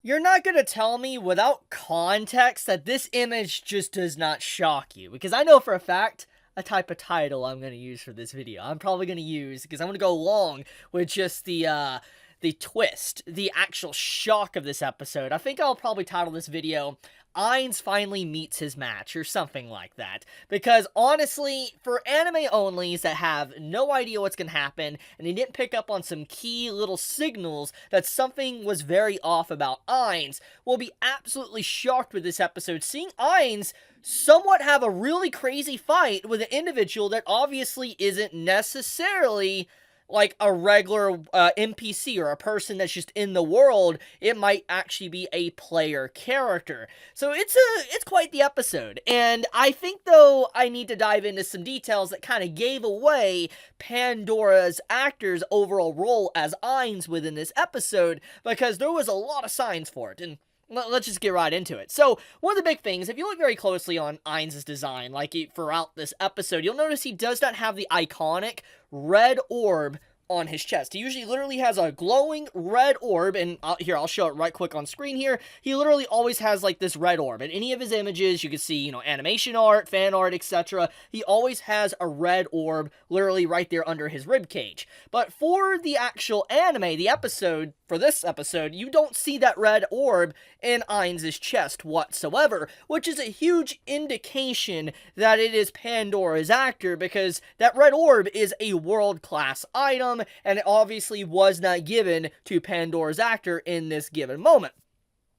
You're not gonna tell me without context that this image just does not shock you, because I know for a fact a type of title I'm gonna use for this video. I'm probably gonna use, because I'm gonna go along with just the twist, the actual shock of this episode. I think I'll probably title this video Ainz finally meets his match, or something like that. Because honestly, for anime onlys that have no idea what's gonna happen, and they didn't pick up on some key little signals that something was very off about Ainz, will be absolutely shocked with this episode, seeing Ainz somewhat have a really crazy fight with an individual that obviously isn't necessarily like a regular NPC or a person that's just in the world. It might actually be a player character. So it's quite the episode. And I think, though, I need to dive into some details that kind of gave away Pandora's actor's overall role as Ainz within this episode, because there was a lot of signs for it. And let's just get right into it. So, one of the big things, if you look very closely on Ainz's design, like throughout this episode, you'll notice he does not have the iconic red orb on his chest. He usually literally has a glowing red orb, and here, I'll show it right quick on screen here. He literally always has like this red orb. In any of his images, you can see, animation art, fan art, etc. He always has a red orb literally right there under his rib cage. But for the actual anime, for this episode, you don't see that red orb in Ainz's chest whatsoever, which is a huge indication that it is Pandora's actor, because that red orb is a world-class item, and it obviously was not given to Pandora's actor in this given moment.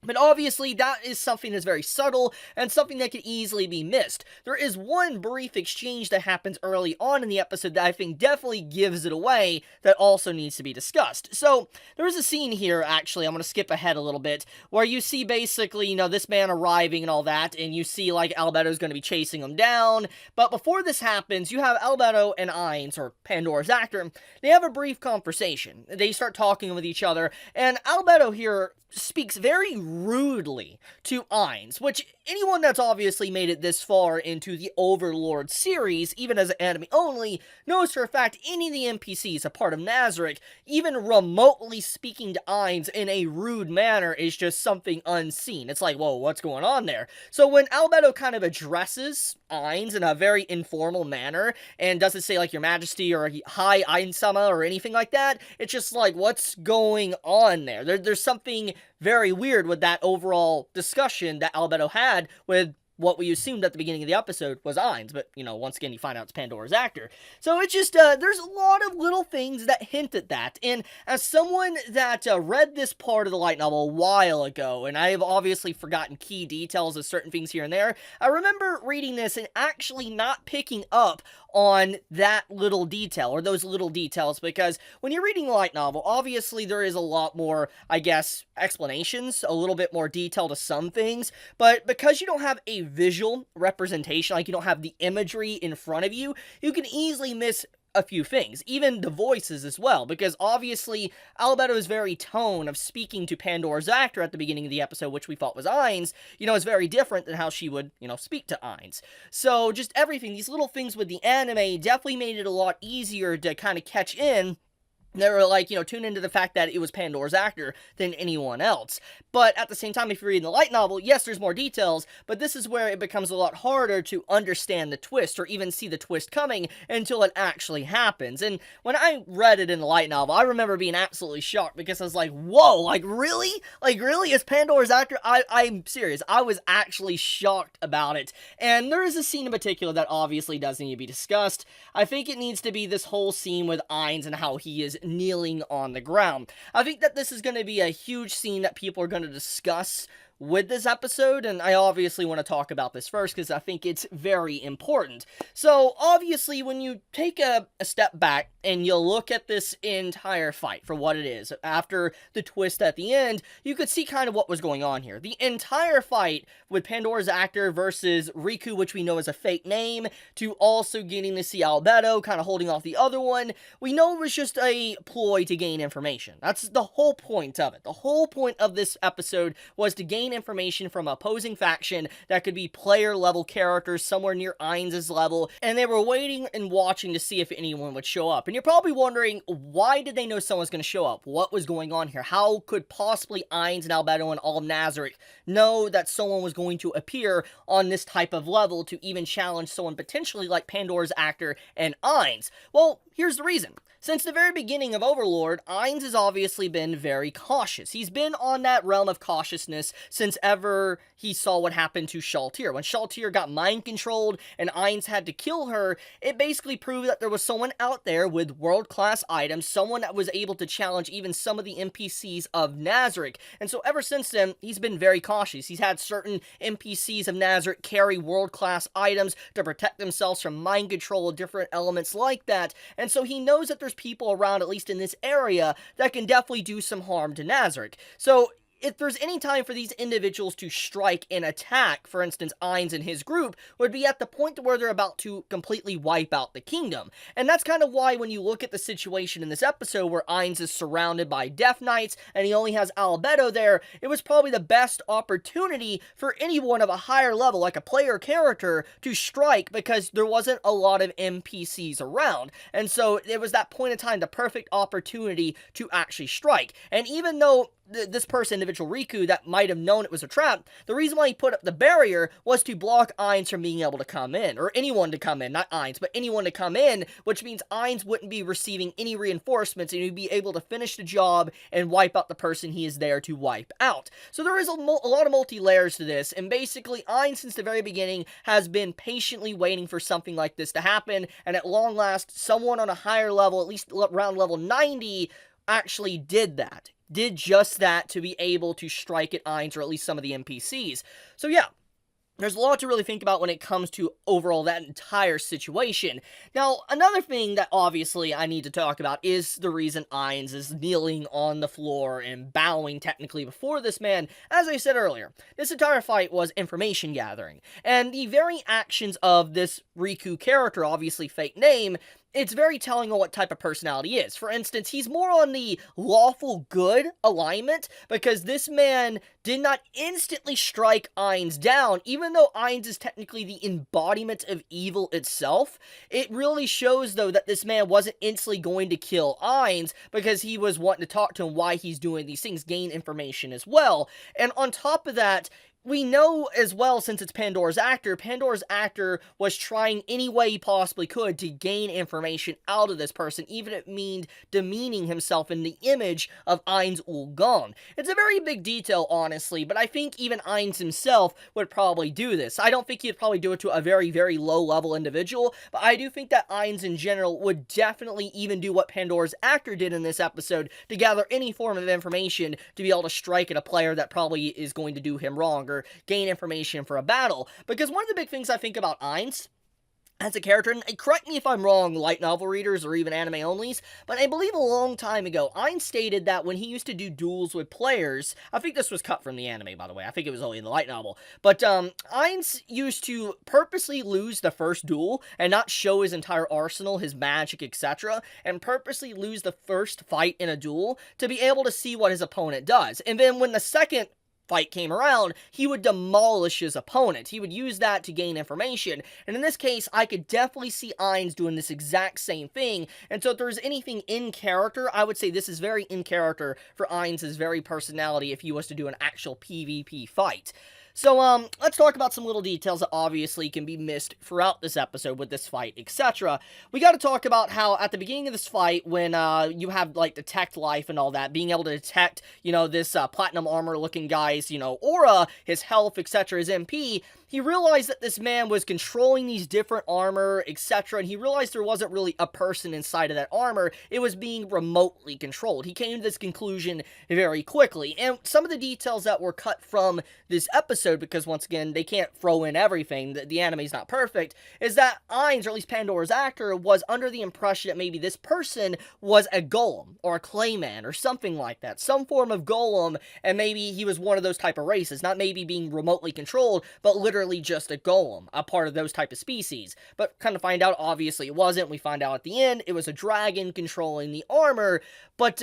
But obviously, that is something that's very subtle, and something that could easily be missed. There is one brief exchange that happens early on in the episode that I think definitely gives it away, that also needs to be discussed. So, there is a scene here, actually, I'm going to skip ahead a little bit, where you see basically, this man arriving and all that, and you see, like, Albedo's going to be chasing him down. But before this happens, you have Albedo and Ainz, or Pandora's actor. They have a brief conversation. They start talking with each other, and Albedo here speaks very rudely to Ainz, which anyone that's obviously made it this far into the Overlord series, even as an anime only, knows for a fact any of the NPCs a part of Nazarick, even remotely speaking to Ainz in a rude manner, is just something unseen. It's like, whoa, what's going on there? So when Albedo kind of addresses Ainz in a very informal manner, and doesn't say like, your majesty, or hi Ainz-sama, or anything like that, it's just like, what's going on there? There's something very weird with that overall discussion that Albedo had with what we assumed at the beginning of the episode was Ainz, but, once again, you find out it's Pandora's actor. So it's just, there's a lot of little things that hint at that, and as someone that read this part of the light novel a while ago, and I have obviously forgotten key details of certain things here and there, I remember reading this and actually not picking up on that little detail, or those little details, because when you're reading a light novel, obviously there is a lot more, I guess, explanations, a little bit more detail to some things, but because you don't have a visual representation, like you don't have the imagery in front of you, you can easily miss a few things, even the voices as well, because obviously Albedo's very tone of speaking to Pandora's actor at the beginning of the episode, which we thought was Ainz, is very different than how she would, speak to Ainz. So just everything, these little things with the anime definitely made it a lot easier to kind of catch in. They were like, tune into the fact that it was Pandora's actor than anyone else. But at the same time, if you're reading the light novel, yes, there's more details, but this is where it becomes a lot harder to understand the twist, or even see the twist coming until it actually happens. And when I read it in the light novel, I remember being absolutely shocked, because I was like, whoa, like really? Like really? Is Pandora's actor? I'm serious. I was actually shocked about it. And there is a scene in particular that obviously does need to be discussed. I think it needs to be this whole scene with Ainz and how he is kneeling on the ground. I think that this is going to be a huge scene that people are going to discuss with this episode, and I obviously want to talk about this first because I think it's very important. So, obviously, when you take a step back and you look at this entire fight for what it is, after the twist at the end, you could see kind of what was going on here. The entire fight with Pandora's actor versus Riku, which we know is a fake name, to also getting to see Albedo kind of holding off the other one, we know it was just a ploy to gain information. That's the whole point of it. The whole point of this episode was to gain gain information from opposing faction that could be player level characters somewhere near Ainz's level, and they were waiting and watching to see if anyone would show up. And you're probably wondering, why did they know someone's going to show up? What was going on here? How could possibly Ainz and Albedo and all of Nazarick know that someone was going to appear on this type of level to even challenge someone potentially like Pandora's actor and Ainz? Well, here's the reason. Since the very beginning of Overlord, Ainz has obviously been very cautious. He's been on that realm of cautiousness since ever he saw what happened to Shaltir. When Shaltir got mind-controlled and Ainz had to kill her, it basically proved that there was someone out there with world-class items, someone that was able to challenge even some of the NPCs of Nazarick. And so ever since then, he's been very cautious. He's had certain NPCs of Nazarick carry world-class items to protect themselves from mind control, different elements like that. And so he knows that there's people around, at least in this area, that can definitely do some harm to Nazarick. So if there's any time for these individuals to strike and attack, for instance, Ainz and his group, would be at the point where they're about to completely wipe out the kingdom. And that's kind of why when you look at the situation in this episode where Ainz is surrounded by Death Knights and he only has Albedo there, it was probably the best opportunity for anyone of a higher level, like a player character, to strike because there wasn't a lot of NPCs around. And so it was that point in time, the perfect opportunity to actually strike. And even though this person, individual Riku, that might have known it was a trap, the reason why he put up the barrier was to block Ainz from being able to come in, or anyone to come in, not Ainz, but anyone to come in, which means Ainz wouldn't be receiving any reinforcements, and he'd be able to finish the job and wipe out the person he is there to wipe out. So there is a lot of multi-layers to this, and basically Ainz, since the very beginning, has been patiently waiting for something like this to happen, and at long last, someone on a higher level, at least around level 90, actually did that. Did just that to be able to strike at Ainz, or at least some of the NPCs. So yeah, there's a lot to really think about when it comes to overall that entire situation. Now, another thing that obviously I need to talk about is the reason Ainz is kneeling on the floor and bowing technically before this man. As I said earlier, this entire fight was information gathering. And the very actions of this Riku character, obviously fake name, it's very telling on what type of personality he is. For instance, he's more on the lawful good alignment, because this man did not instantly strike Ainz down, even though Ainz is technically the embodiment of evil itself. It really shows, though, that this man wasn't instantly going to kill Ainz, because he was wanting to talk to him why he's doing these things, gain information as well. And on top of that, we know as well, since it's Pandora's actor was trying any way he possibly could to gain information out of this person, even if it meant demeaning himself in the image of Ainz Ooal Gown. It's a very big detail, honestly, but I think even Ainz himself would probably do this. I don't think he'd probably do it to a very, very low-level individual, but I do think that Ainz in general would definitely even do what Pandora's actor did in this episode to gather any form of information to be able to strike at a player that probably is going to do him wrong, or gain information for a battle. Because one of the big things I think about Ainz as a character, and correct me if I'm wrong, light novel readers or even anime onlys, but I believe a long time ago, Ainz stated that when he used to do duels with players, I think this was cut from the anime, by the way, I think it was only in the light novel, but Ainz used to purposely lose the first duel and not show his entire arsenal, his magic, etc., and purposely lose the first fight in a duel to be able to see what his opponent does. And then when the second fight came around, he would demolish his opponent. He would use that to gain information. And in this case, I could definitely see Ainz doing this exact same thing. And so if there's anything in character, I would say this is very in character for Ainz's very personality if he was to do an actual PvP fight. So, let's talk about some little details that obviously can be missed throughout this episode with this fight, etc. We gotta talk about how, at the beginning of this fight, when, you have, like, detect life and all that, being able to detect, you know, this, platinum armor-looking guy's, you know, aura, his health, etc., his MP, he realized that this man was controlling these different armor, etc., and he realized there wasn't really a person inside of that armor, it was being remotely controlled. He came to this conclusion very quickly, and some of the details that were cut from this episode, because once again, they can't throw in everything, the anime's not perfect, is that Ainz, or at least Pandora's actor, was under the impression that maybe this person was a golem, or a clayman, or something like that, some form of golem, and maybe he was one of those type of races, not maybe being remotely controlled, but literally just a golem, a part of those type of species. But kind of find out, obviously it wasn't. We find out at the end, it was a dragon controlling the armor, but,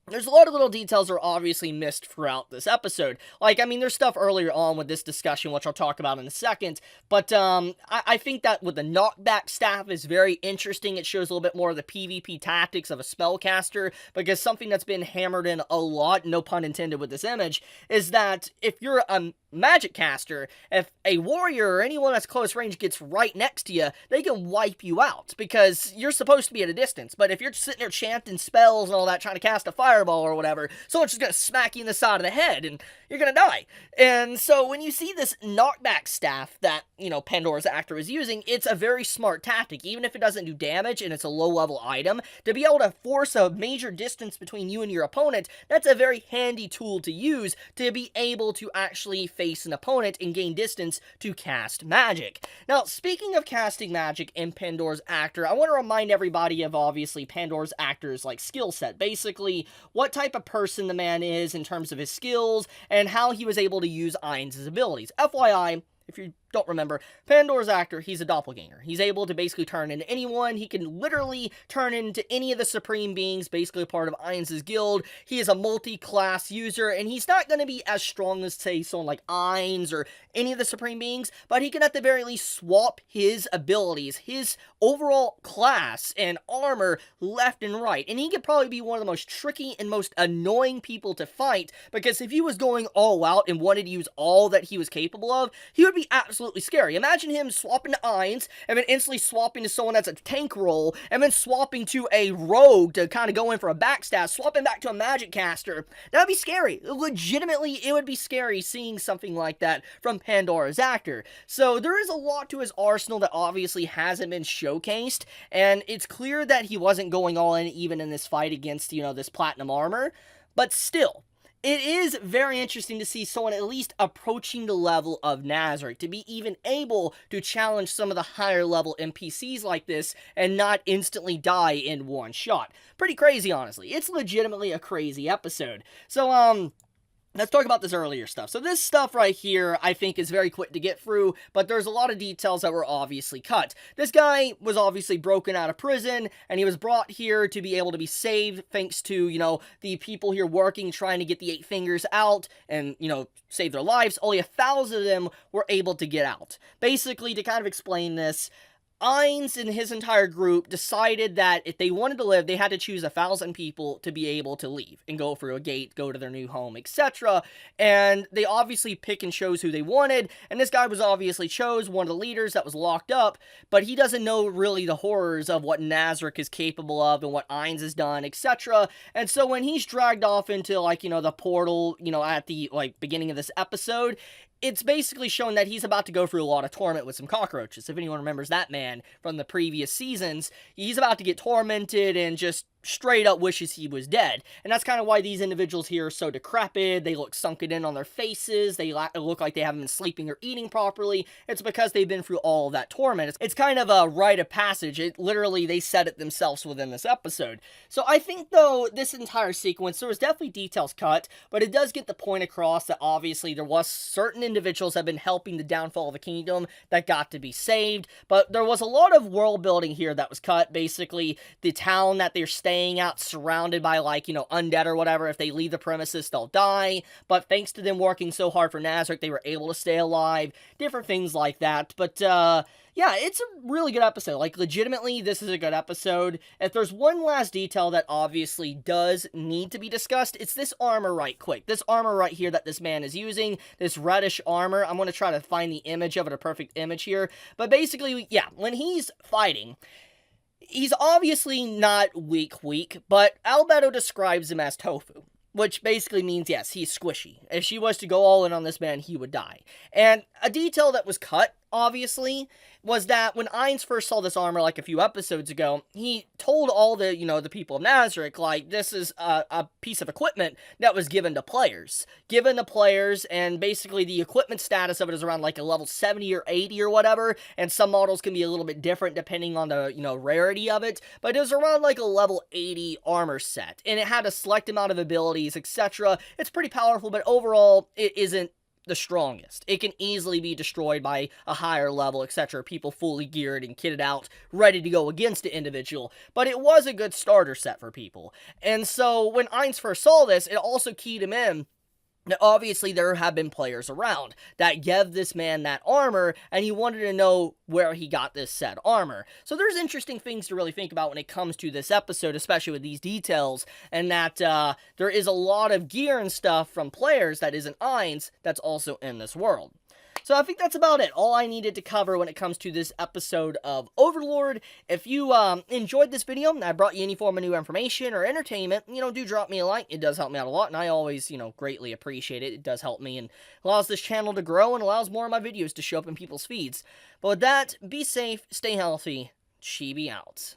there's a lot of little details that are obviously missed throughout this episode. Like, I mean, there's stuff earlier on with this discussion, which I'll talk about in a second, but I think that with the knockback staff is very interesting. It shows a little bit more of the PvP tactics of a spellcaster, because something that's been hammered in a lot, no pun intended with this image, is that if you're a magic caster, if a warrior or anyone that's close range gets right next to you, they can wipe you out, because you're supposed to be at a distance. But if you're sitting there chanting spells and all that, trying to cast a fireball or whatever, someone's just gonna smack you in the side of the head and you're gonna die. And so when you see this knockback staff that, you know, Pandora's actor is using, it's a very smart tactic. Even if it doesn't do damage and it's a low level item, to be able to force a major distance between you and your opponent, that's a very handy tool to use to be able to actually face an opponent and gain distance to cast magic. Now, speaking of casting magic in Pandora's actor, I want to remind everybody of, obviously, Pandora's actor's, like, skill set. Basically, what type of person the man is in terms of his skills, and how he was able to use Ainz's abilities. FYI, if you don't remember, Pandora's actor, he's a doppelganger. He's able to basically turn into anyone. He can literally turn into any of the supreme beings, basically a part of Ainz's guild. He is a multi-class user, and he's not going to be as strong as, say, someone like Ainz or any of the supreme beings, but he can at the very least swap his abilities, his overall class and armor left and right. And he could probably be one of the most tricky and most annoying people to fight, because if he was going all out and wanted to use all that he was capable of, he would be absolutely scary. Imagine him swapping to Ainz, and then instantly swapping to someone that's a tank role, and then swapping to a rogue to kind of go in for a backstab, swapping back to a magic caster. That'd be scary. Legitimately, it would be scary seeing something like that from Pandora's actor. So there is a lot to his arsenal that obviously hasn't been showcased, and it's clear that he wasn't going all in even in this fight against, you know, this platinum armor, but still, it is very interesting to see someone at least approaching the level of Nazarick, to be even able to challenge some of the higher level NPCs like this and not instantly die in one shot. Pretty crazy, honestly. It's legitimately a crazy episode. So, let's talk about this earlier stuff. So this stuff right here, I think, is very quick to get through, but there's a lot of details that were obviously cut. This guy was obviously broken out of prison, and he was brought here to be able to be saved, thanks to, you know, the people here working, trying to get the 8 fingers out, and, you know, save their lives. Only 1,000 of them were able to get out. Basically, to kind of explain this, Ainz and his entire group decided that if they wanted to live, they had to choose 1,000 people to be able to leave and go through a gate, go to their new home, etc. And they obviously pick and chose who they wanted, and this guy was obviously chose, one of the leaders that was locked up, but he doesn't know really the horrors of what Nazarick is capable of and what Ainz has done, etc. And so when he's dragged off into, like, you know, the portal, you know, at the, like, beginning of this episode, it's basically shown that he's about to go through a lot of torment with some cockroaches. If anyone remembers that man from the previous seasons, he's about to get tormented and just straight up wishes he was dead. And that's kind of why these individuals here are so decrepit. They look sunken in on their faces. They look like they haven't been sleeping or eating properly. It's because they've been through all of that torment. It's kind of a rite of passage. Literally, they said it themselves within this episode. So I think, though, this entire sequence, there was definitely details cut, but it does get the point across that obviously there was certain individuals that have been helping the downfall of the kingdom that got to be saved, but there was a lot of world building here that was cut. Basically, the town that they're staying out surrounded by, like, you know, undead or whatever. If they leave the premises, they'll die, but thanks to them working so hard for Nazarick, they were able to stay alive, different things like that. But yeah, it's a really good episode. Like, legitimately, this is a good episode. If there's one last detail that obviously does need to be discussed, it's this armor right quick. This armor right here that this man is using, this reddish armor. I'm going to try to find the image of it, a perfect image here. But basically, yeah, when he's fighting, he's obviously not weak, but Albedo describes him as tofu, which basically means, yes, he's squishy. If she was to go all in on this man, he would die. And a detail that was cut, obviously, was that when Ainz first saw this armor, like, a few episodes ago, he told all the, you know, the people of Nazarick, like, this is a piece of equipment that was given to players. And basically the equipment status of it is around, like, a level 70 or 80 or whatever, and some models can be a little bit different depending on the, you know, rarity of it, but it was around, like, a level 80 armor set, and it had a select amount of abilities, etc. It's pretty powerful, but overall, it isn't the strongest. It can easily be destroyed by a higher level, etc. People fully geared and kitted out, ready to go against the individual. But it was a good starter set for people. And so when Ainz first saw this, it also keyed him in. Now, obviously, there have been players around that gave this man that armor, and he wanted to know where he got this said armor. So there's interesting things to really think about when it comes to this episode, especially with these details, and that there is a lot of gear and stuff from players that isn't Ainz that's also in this world. So I think that's about it. All I needed to cover when it comes to this episode of Overlord. If you enjoyed this video and I brought you any form of new information or entertainment, do drop me a like. It does help me out a lot, and I always, greatly appreciate it. It does help me and allows this channel to grow and allows more of my videos to show up in people's feeds. But with that, be safe, stay healthy, Chibi out.